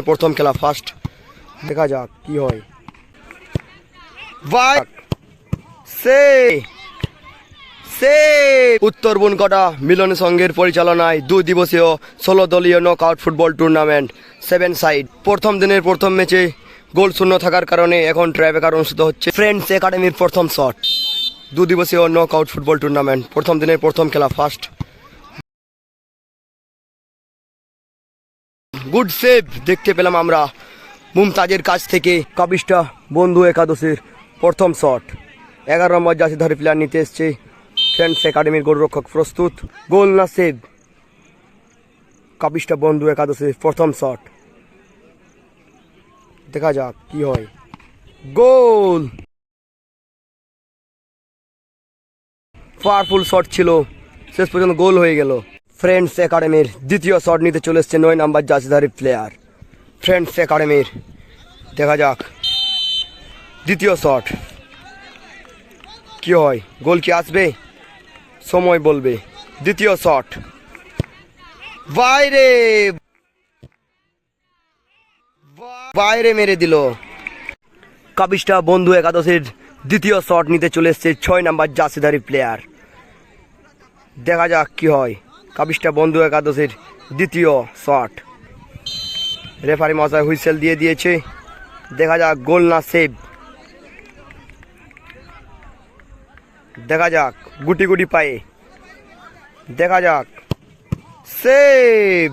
প্রথম খেলা ফার্স্ট, দেখা যাক কি হয়। ভাই সে সে উত্তর বনকটা মিলন সংঘের পরিচালনায় 2 দিবসীয় 16 দলীয় নকআউট ফুটবল টুর্নামেন্ট 7 সাইড প্রথম দিনের প্রথম ম্যাচে গোল শূন্য থাকার কারণে এখন ট্রাইব্রেকার অনুষ্ঠিত হচ্ছে। ফ্রেন্ডস একাডেমির প্রথম শট। 2 দিবসীয় নকআউট ফুটবল টুর্নামেন্ট প্রথম দিনের প্রথম খেলা ফার্স্ট। গুড সেভ দেখতে পেলাম আমরা মুমতাজের কাছ থেকে। কাবিস্টা বন্ধু একাদশের প্রথম শট। 11 নম্বর জার্সিধারী প্লেয়ার নিতে এসছে। ফ্রেন্ডস একাডেমির গোলরক্ষক প্রস্তুত। গোল না সেভ? কাবিস্টা বন্ধু একাদশের প্রথম শট, দেখা যাক কি হয়। গোল! পাওয়ারফুল শট ছিল, শেষ পর্যন্ত গোল হয়ে গেল। ফ্রেন্ডস একাডেমির দ্বিতীয় শট নিতে চলে এসছে 9 নম্বর জার্সিধারী প্লেয়ার। ফ্রেন্ডস একাডেমির, দেখা যাক দ্বিতীয় শট কি হয়। গোল কি আসবে? সময় বলবে। দ্বিতীয় শট, বাইরে বাইরে মেরে দিল। কাবিস্টা বন্ধু একাদশের দ্বিতীয় শট নিতে চলে এসছে 6 নম্বর জার্সিধারী প্লেয়ার। দেখা যাক কি হয়। কাবিস্টা বন্ধু একাদশের দ্বিতীয় শট। রেফারি মশাই হুইসেল দিয়ে দিয়েছে। দেখা যাক গোল না সেভ? দেখা যাক গুটি গুটি পায়ে, দেখা যাক সেভ।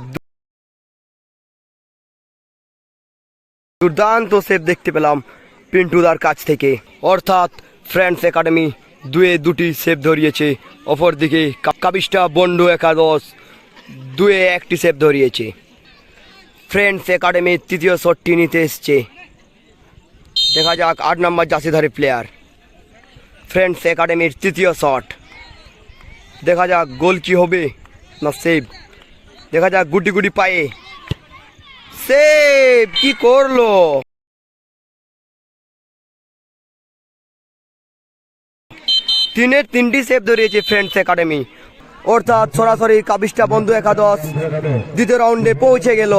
দুর্দান্ত সেভ দেখতে পেলাম পিন্টুদার কাছ থেকে। অর্থাৎ ফ্রেন্ডস একাডেমি 2-2টি সেভ ধরিয়েছে, অপরদিকে কাবিস্টা বন্ধু একাদশ 2-1টি সেভ ধরিয়েছে। ফ্রেন্ডস একাডেমির তৃতীয় শটটি নিতে এসছে, দেখা যাক 8 নম্বর জার্সিধারী প্লেয়ার। ফ্রেন্ডস একাডেমির তৃতীয় শট, দেখা যাক গোল কি হবে না সেভ? দেখা যাক গুটি গুটি পায়ে, সেভ! কি করলো! তিনটি সেভ ধরিয়েছে ফ্রেন্ডস একাডেমি। অর্থাৎ সরাসরি কাবিস্টা বন্ধু একাদশ দ্বিতীয় রাউন্ডে পৌঁছে গেল।